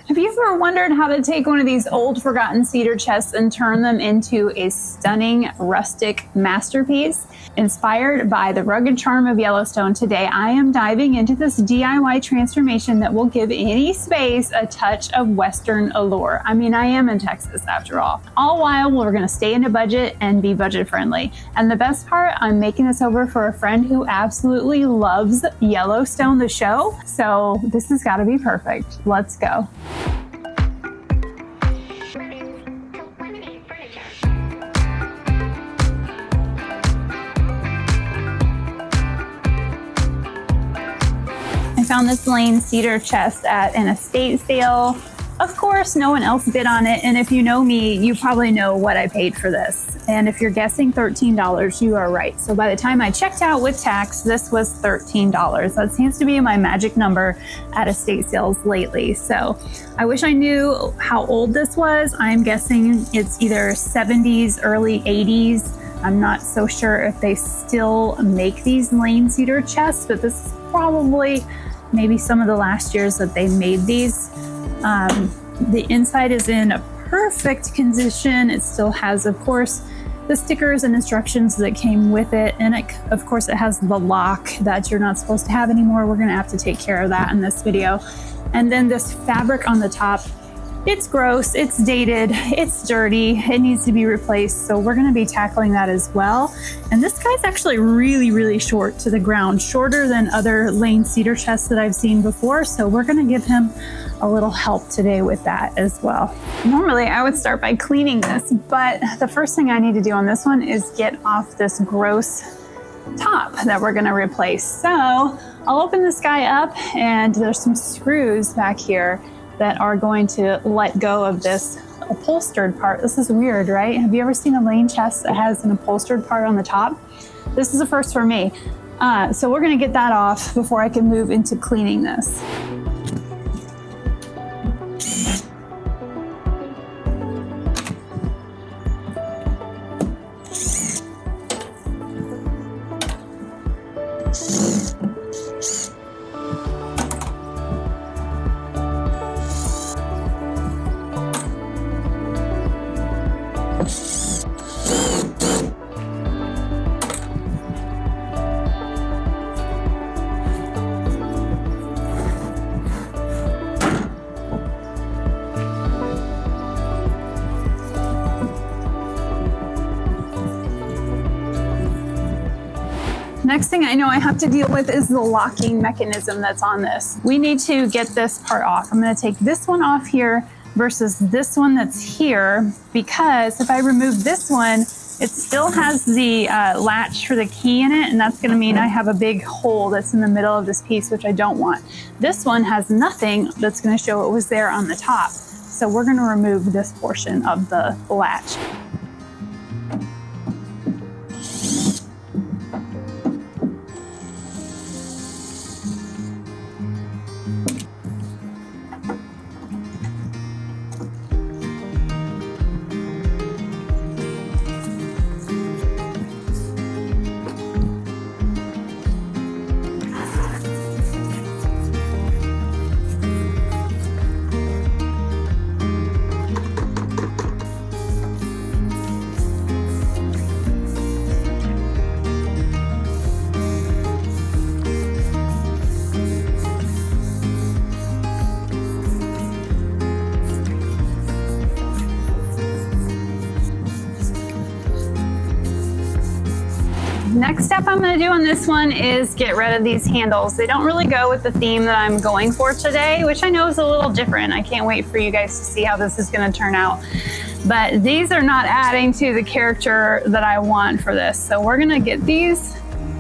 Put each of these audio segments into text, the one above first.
Have you ever wondered how to take one of these old forgotten cedar chests and turn them into a stunning rustic masterpiece? Inspired by the rugged charm of Yellowstone, today I am diving into this DIY transformation that will give any space a touch of Western allure. I mean, I am in Texas after all. All while we're gonna stay in a budget and be budget friendly. And the best part, I'm making this over for a friend who absolutely loves Yellowstone, the show. So this has gotta be perfect. Let's go. I found this Lane cedar chest at an estate sale. Of course, no one else bid on it, and if you know me, you probably know what I paid for this. And if you're guessing $13, you are right. So by the time I checked out with tax, this was $13. That seems to be my magic number at estate sales lately. So I wish I knew how old this was. I'm guessing it's either 70s, early 80s. I'm not so sure if they still make these Lane cedar chests, but this is probably maybe some of the last years that they made these. The inside is in a perfect condition. It still has, of course, the stickers and instructions that came with it. And of course, it has the lock that you're not supposed to have anymore. We're gonna have to take care of that in this video. And then this fabric on the top, it's gross, it's dated, it's dirty, it needs to be replaced. So we're gonna be tackling that as well. And this guy's actually really, really short to the ground, shorter than other Lane cedar chests that I've seen before. So we're gonna give him a little help today with that as well. Normally I would start by cleaning this, but the first thing I need to do on this one is get off this gross top that we're gonna replace. So I'll open this guy up, and there's some screws back here that are going to let go of this upholstered part. This is weird, right? Have you ever seen a Lane chest that has an upholstered part on the top? This is a first for me. So we're gonna get that off before I can move into cleaning this. Next thing I know I have to deal with is the locking mechanism that's on this. We need to get this part off. I'm gonna take this one off here versus this one that's here, because if I remove this one, it still has the latch for the key in it, and that's gonna mean I have a big hole that's in the middle of this piece, which I don't want. This one has nothing that's gonna show it was there on the top. So we're gonna remove this portion of the latch. Next step I'm going to do on this one is get rid of these handles. They don't really go with the theme that I'm going for today, which I know is a little different. I can't wait for you guys to see how this is going to turn out. But these are not adding to the character that I want for this. So we're going to get these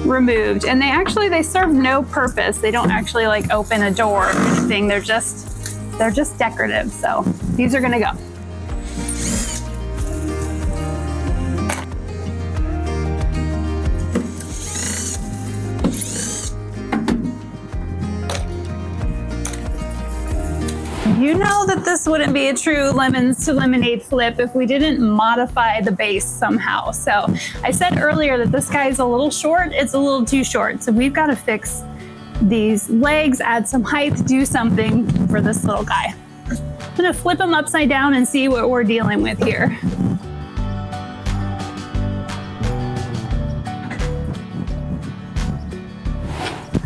removed. And they serve no purpose. They don't actually like open a door or anything. They're just decorative. So these are going to go. You know that this wouldn't be a true lemons to lemonade flip if we didn't modify the base somehow. So I said earlier that this guy is a little short. It's a little too short. So we've got to fix these legs, add some height, do something for this little guy. I'm gonna flip them upside down and see what we're dealing with here.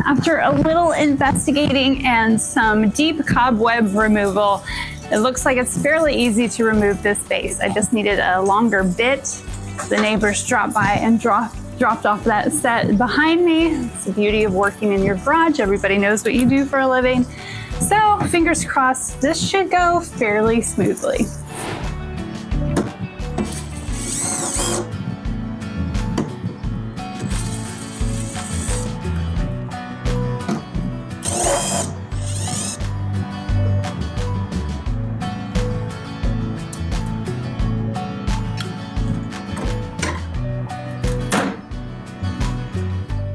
After a little investigating and some deep cobweb removal, it looks like it's fairly easy to remove this base. I just needed a longer bit. The neighbors dropped by and dropped off that set behind me. It's the beauty of working in your garage. Everybody knows what you do for a living. So fingers crossed, this should go fairly smoothly.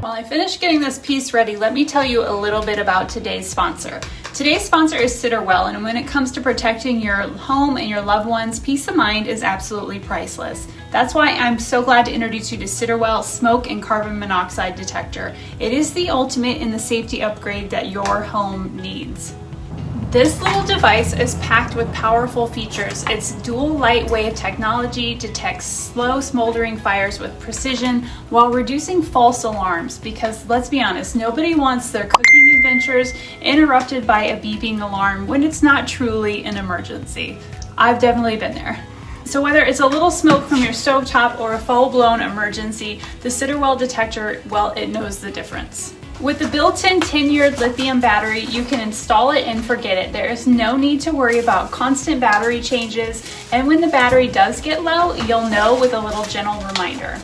While I finish getting this piece ready, let me tell you a little bit about today's sponsor. Today's sponsor is Siterwell, and when it comes to protecting your home and your loved ones, peace of mind is absolutely priceless. That's why I'm so glad to introduce you to Siterwell Smoke and Carbon Monoxide Detector. It is the ultimate in the safety upgrade that your home needs. This little device is packed with powerful features. Its dual light wave technology detects slow smoldering fires with precision while reducing false alarms, because let's be honest, nobody wants their cooking adventures interrupted by a beeping alarm when it's not truly an emergency. I've definitely been there. So whether it's a little smoke from your stovetop or a full-blown emergency, the Siterwell detector, well, it knows the difference. With the built-in 10-year lithium battery, you can install it and forget it. There is no need to worry about constant battery changes, and when the battery does get low, you'll know with a little gentle reminder.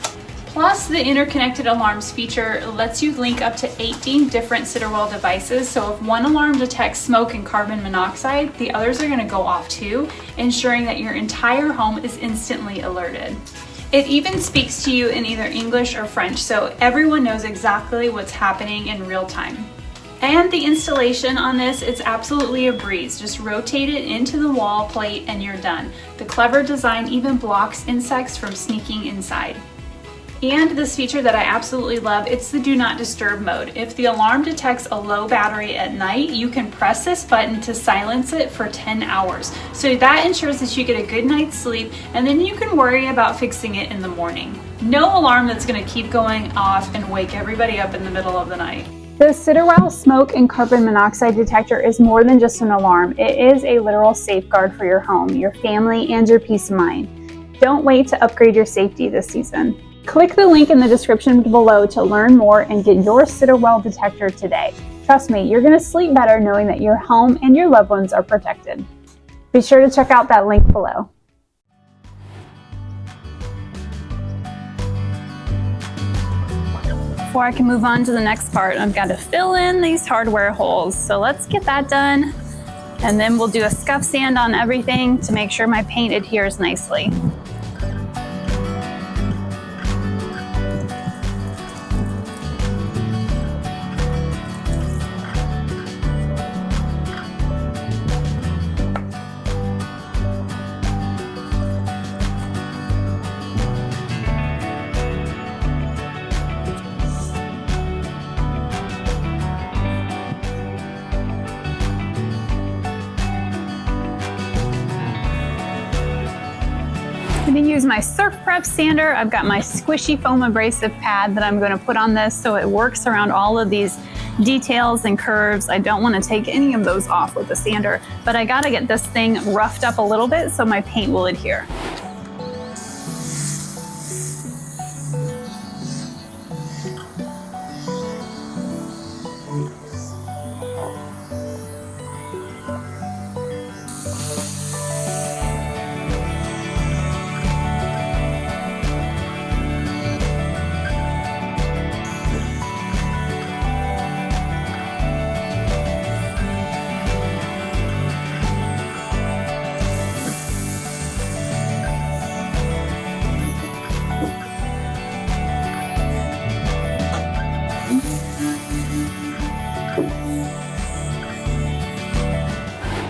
Plus, the interconnected alarms feature lets you link up to 18 different Siterwell devices, so if one alarm detects smoke and carbon monoxide, the others are going to go off too, ensuring that your entire home is instantly alerted. It even speaks to you in either English or French, so everyone knows exactly what's happening in real time. And the installation on this, it's absolutely a breeze. Just rotate it into the wall plate and you're done. The clever design even blocks insects from sneaking inside. And this feature that I absolutely love, it's the do not disturb mode. If the alarm detects a low battery at night, you can press this button to silence it for 10 hours. So that ensures that you get a good night's sleep, and then you can worry about fixing it in the morning. No alarm that's gonna keep going off and wake everybody up in the middle of the night. The Siterwell Smoke and Carbon Monoxide Detector is more than just an alarm. It is a literal safeguard for your home, your family, and your peace of mind. Don't wait to upgrade your safety this season. Click the link in the description below to learn more and get your Siterwell detector today. Trust me, you're going to sleep better knowing that your home and your loved ones are protected. Be sure to check out that link below. Before I can move on to the next part, I've got to fill in these hardware holes. So let's get that done. And then we'll do a scuff sand on everything to make sure my paint adheres nicely. I'm going to use my Surf Prep sander. I've got my squishy foam abrasive pad that I'm going to put on this so it works around all of these details and curves. I don't want to take any of those off with the sander, but I got to get this thing roughed up a little bit so my paint will adhere.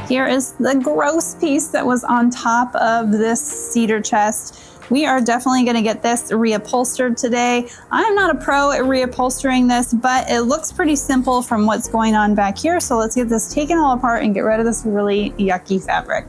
Here is the gross piece that was on top of this cedar chest. We are definitely going to get this reupholstered today. I'm not a pro at reupholstering this, but it looks pretty simple from what's going on back here. So let's get this taken all apart and get rid of this really yucky fabric.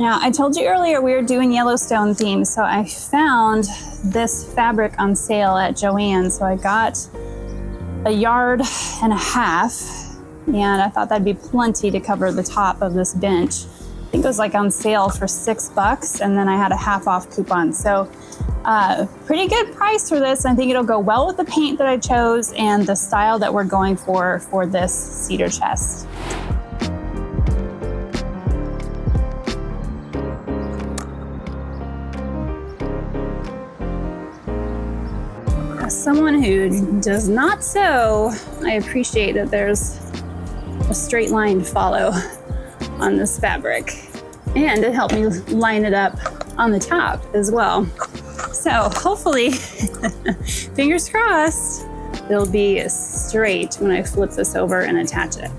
Now, I told you earlier we were doing Yellowstone theme, so I found this fabric on sale at Joann's. So I got 1.5 yards, and I thought that'd be plenty to cover the top of this bench. I think it was like on sale for $6, and then I had a half off coupon. So pretty good price for this. I think it'll go well with the paint that I chose and the style that we're going for this cedar chest. As someone who does not sew, I appreciate that there's a straight line to follow on this fabric, and it helped me line it up on the top as well. So hopefully, fingers crossed, it'll be straight when I flip this over and attach it.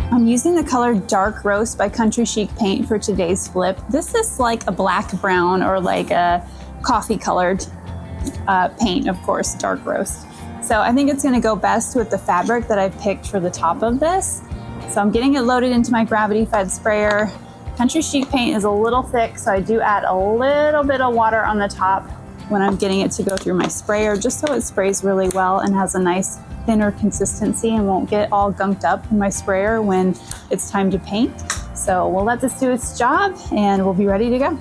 I'm using the color Dark Roast by Country Chic Paint for today's flip. This is like a black brown or like a coffee colored paint, of course, Dark Roast. So I think it's gonna go best with the fabric that I picked for the top of this. So I'm getting it loaded into my gravity fed sprayer. Country Chic Paint is a little thick, so I do add a little bit of water on the top when I'm getting it to go through my sprayer, just so it sprays really well and has a nice thinner consistency and won't get all gunked up in my sprayer when it's time to paint. So we'll let this do its job and we'll be ready to go.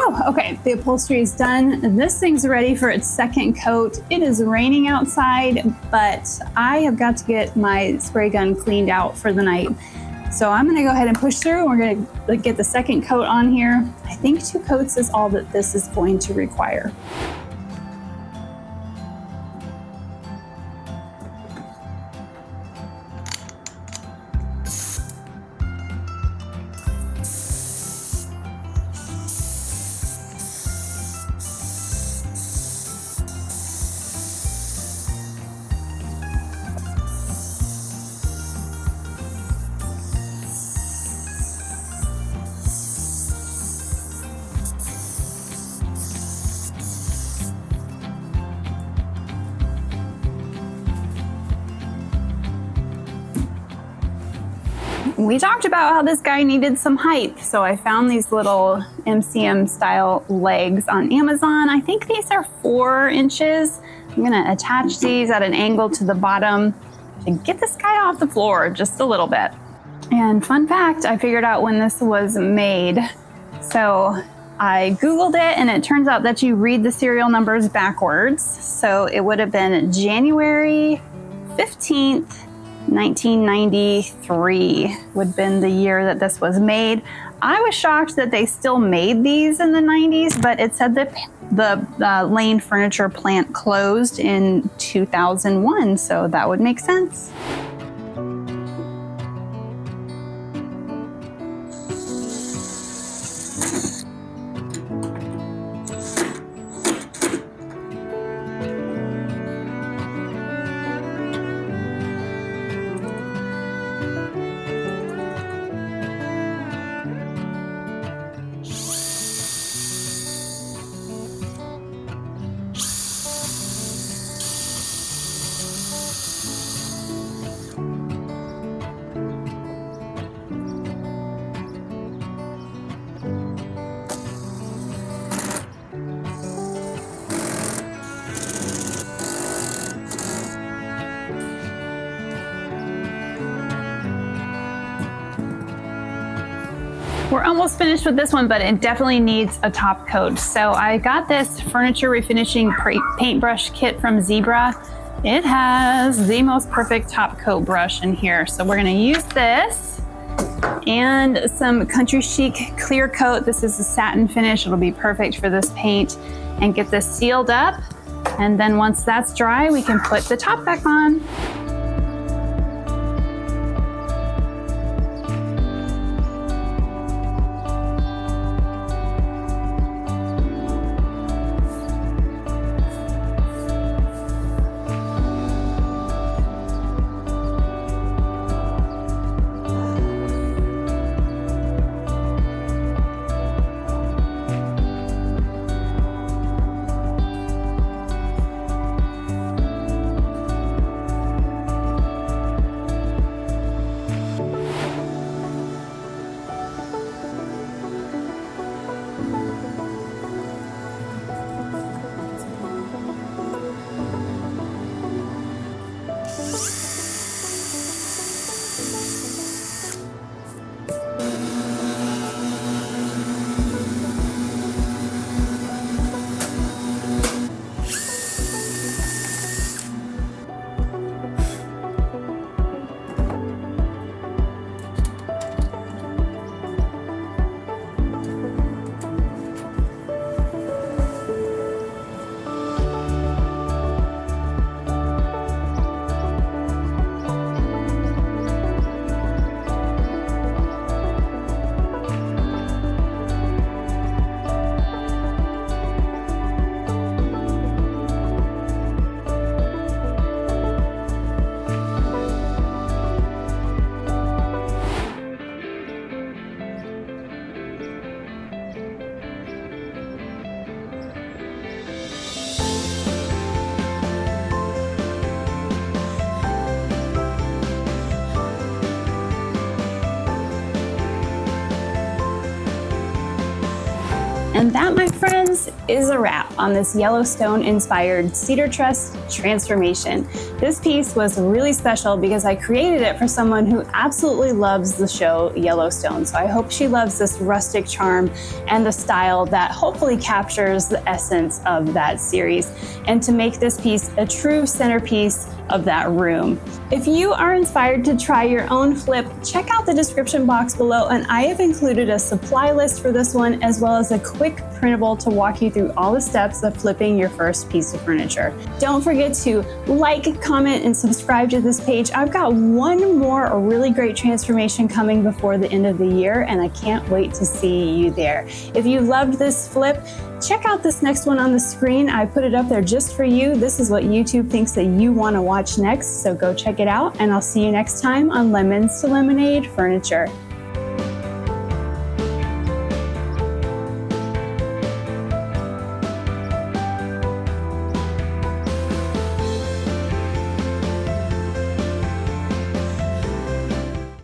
Whew, okay, the upholstery is done. And this thing's ready for its second coat. It is raining outside, but I have got to get my spray gun cleaned out for the night. So I'm gonna go ahead and push through. We're gonna get the second coat on here. I think 2 coats is all that this is going to require. We talked about how this guy needed some height, so I found these little MCM style legs on Amazon. I think these are 4 inches. I'm gonna attach these at an angle to the bottom to get this guy off the floor just a little bit. And fun fact, I figured out when this was made. So I Googled it, and it turns out that you read the serial numbers backwards. So it would have been January 15th, 1993 would have been the year that this was made. I was shocked that they still made these in the 90s, but it said that the Lane Furniture plant closed in 2001, so that would make sense. We're almost finished with this one, but it definitely needs a top coat. So I got this furniture refinishing paintbrush kit from Zebra. It has the most perfect top coat brush in here. So we're gonna use this and some Country Chic clear coat. This is a satin finish. It'll be perfect for this paint, and get this sealed up. And then once that's dry, we can put the top back on. And that, my friends, is a wrap on this Yellowstone-inspired cedar truss transformation. This piece was really special because I created it for someone who absolutely loves the show Yellowstone. So I hope she loves this rustic charm and the style that hopefully captures the essence of that series, and to make this piece a true centerpiece of that room. If you are inspired to try your own flip, check out the description box below, and I have included a supply list for this one, as well as a quick printable to walk you through all the steps of flipping your first piece of furniture. Don't forget to like, comment, and subscribe to this page. I've got one more really great transformation coming before the end of the year, and I can't wait to see you there. If you loved this flip, check out this next one on the screen. I put it up there just for you. This is what YouTube thinks that you want to watch next, so go check it out, and I'll see you next time on Lemons to Lemonade Furniture.